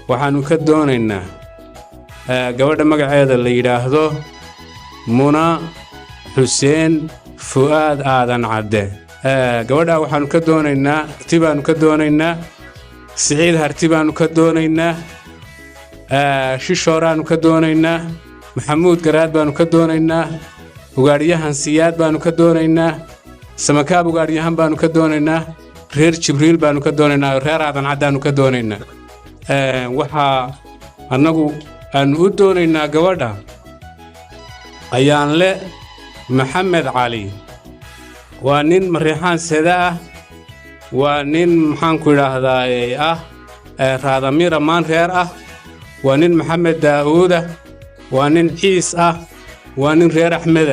waxaanu ka doonaynaa gabadha magaceeda la yiraahdo Muna Xuseen Fuaad Aadan Cadde gabadha waxaanu ka doonaynaa tibaanu ka doonaynaa Saciid Harti baanu ka doonaynaa Shishooraan ka doonaynaa Maxamuud Garaad baanu ka doonaynaa ugaariyahan Siyaad baanu ka doonaynaa Samakaab ugaariyahan baanu ka doonaynaa reer Jibriil baanu ka doonaynaa reer Aadan Caddaanu ka doonaynaa waxa anagu aan u doonaynaa gabadha ayaan le Maxamed Cali waa nin Mariixaan Seda waa nin maxaan ku yiraahdaa Raadamira maan reer waa nin Maxamed Daawuud waa nin Ciis waa nin reer Axmed